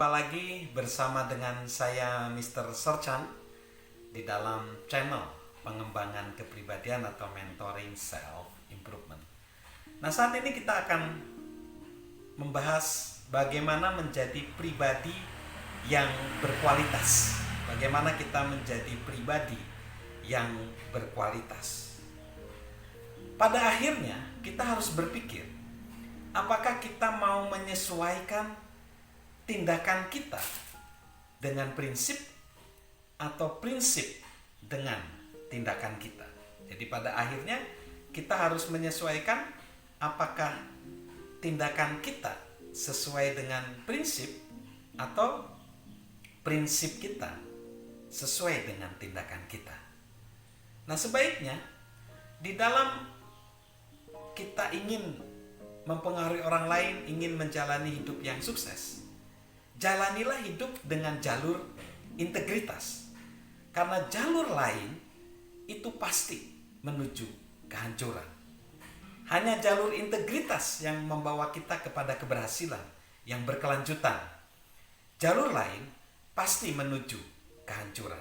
Jumpa lagi bersama dengan saya Mr. Serchan di dalam channel pengembangan kepribadian atau mentoring self improvement. Nah, saat ini kita akan membahas bagaimana menjadi pribadi yang berkualitas. Bagaimana kita menjadi pribadi yang berkualitas. Pada akhirnya kita harus berpikir, apakah kita mau menyesuaikan tindakan kita dengan prinsip atau prinsip dengan tindakan kita. Jadi pada akhirnya kita harus menyesuaikan apakah tindakan kita sesuai dengan prinsip atau prinsip kita sesuai dengan tindakan kita. Nah, sebaiknya di dalam kita ingin mempengaruhi orang lain, ingin menjalani hidup yang sukses, jalanilah hidup dengan jalur integritas. Karena jalur lain itu pasti menuju kehancuran. Hanya jalur integritas yang membawa kita kepada keberhasilan yang berkelanjutan. Jalur lain pasti menuju kehancuran.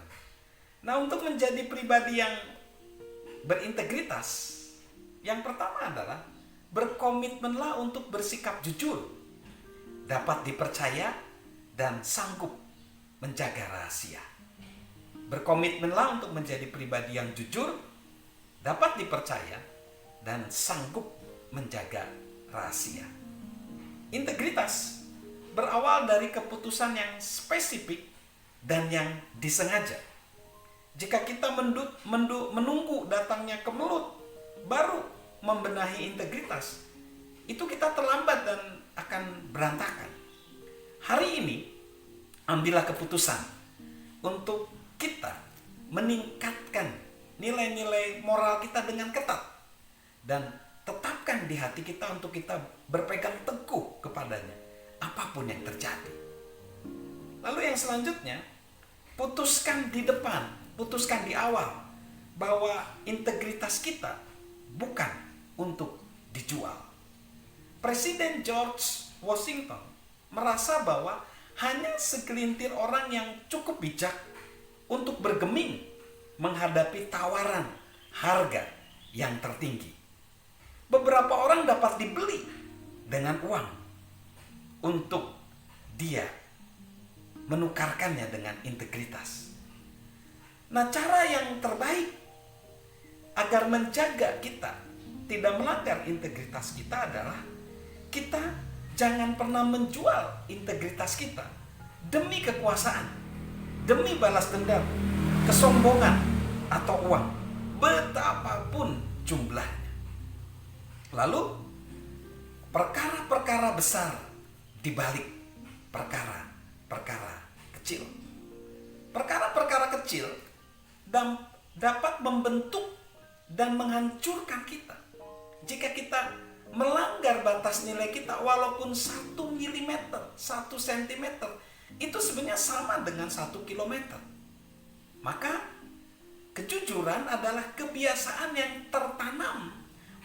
Nah, untuk menjadi pribadi yang berintegritas, yang pertama adalah berkomitmenlah untuk bersikap jujur, dapat dipercaya, dan sanggup menjaga rahasia. Berkomitmenlah untuk menjadi pribadi yang jujur, dapat dipercaya, dan sanggup menjaga rahasia. Integritas berawal dari keputusan yang spesifik dan yang disengaja. Jika kita menunggu datangnya kemelut baru membenahi integritas, itu kita terlambat dan akan berantakan. Hari ini, ambillah keputusan untuk kita meningkatkan nilai-nilai moral kita dengan ketat. Dan tetapkan di hati kita untuk kita berpegang teguh kepadanya, apapun yang terjadi. Lalu yang selanjutnya, putuskan di depan, putuskan di awal, bahwa integritas kita bukan untuk dijual. Presiden George Washington merasa bahwa hanya segelintir orang yang cukup bijak untuk bergeming menghadapi tawaran harga yang tertinggi. Beberapa orang dapat dibeli dengan uang untuk dia menukarkannya dengan integritas. Nah, cara yang terbaik agar menjaga kita tidak melanggar integritas kita adalah kita jangan pernah menjual integritas kita demi kekuasaan, demi balas dendam, kesombongan, atau uang, betapapun jumlahnya. Lalu, perkara-perkara besar dibalik perkara-perkara kecil. Perkara-perkara kecil dapat membentuk dan menghancurkan kita. Jika kita melanggar batas nilai kita walaupun 1 mm, 1 cm, itu sebenarnya sama dengan 1 kilometer. Maka kejujuran adalah kebiasaan yang tertanam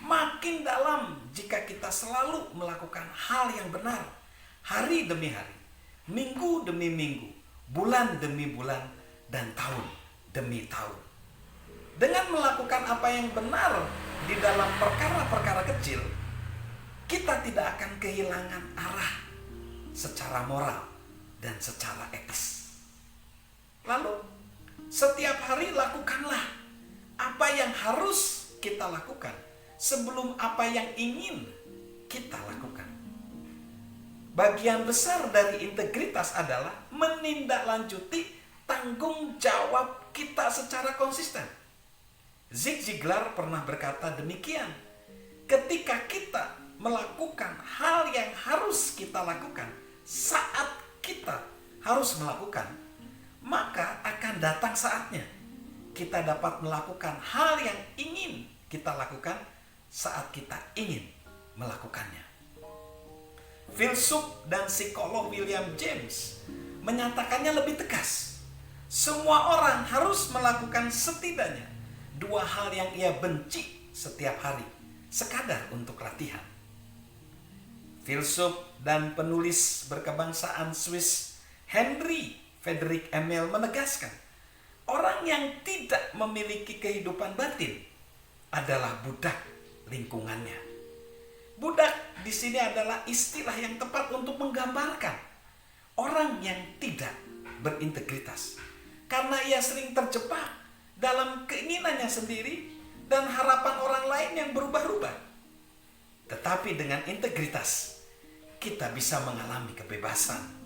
makin dalam jika kita selalu melakukan hal yang benar, hari demi hari, minggu demi minggu, bulan demi bulan, dan tahun demi tahun. Dengan melakukan apa yang benar di dalam perkara-perkara kecil, kita tidak akan kehilangan arah secara moral dan secara etis. Lalu, setiap hari lakukanlah apa yang harus kita lakukan sebelum apa yang ingin kita lakukan. Bagian besar dari integritas adalah menindaklanjuti tanggung jawab kita secara konsisten. Zig Ziglar pernah berkata demikian, ketika kita melakukan hal yang harus kita lakukan saat kita harus melakukan, maka akan datang saatnya kita dapat melakukan hal yang ingin kita lakukan saat kita ingin melakukannya. Filsuf dan psikolog William James menyatakannya lebih tegas. Semua orang harus melakukan setidaknya 2 hal yang ia benci setiap hari, sekadar untuk latihan. Filsuf dan penulis berkebangsaan Swiss Henry Frederick Emil menegaskan, orang yang tidak memiliki kehidupan batin adalah budak lingkungannya. Budak di sini adalah istilah yang tepat untuk menggambarkan orang yang tidak berintegritas, karena ia sering terjebak dalam keinginannya sendiri dan harapan orang lain yang berubah-ubah. Tetapi dengan integritas, kita bisa mengalami kebebasan.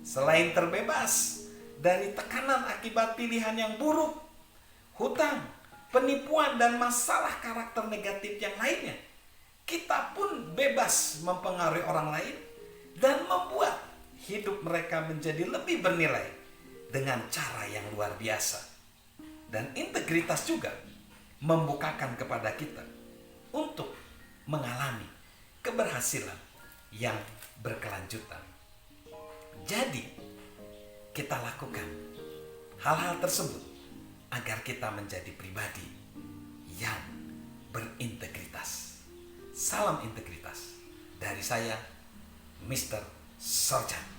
Selain terbebas dari tekanan akibat pilihan yang buruk, hutang, penipuan, dan masalah karakter negatif yang lainnya, kita pun bebas mempengaruhi orang lain dan membuat hidup mereka menjadi lebih bernilai dengan cara yang luar biasa. Dan integritas juga membukakan kepada kita untuk mengalami keberhasilan yang berkelanjutan. Jadi, kita lakukan hal-hal tersebut agar kita menjadi pribadi yang berintegritas. Salam integritas dari saya, Mr. Sorjan.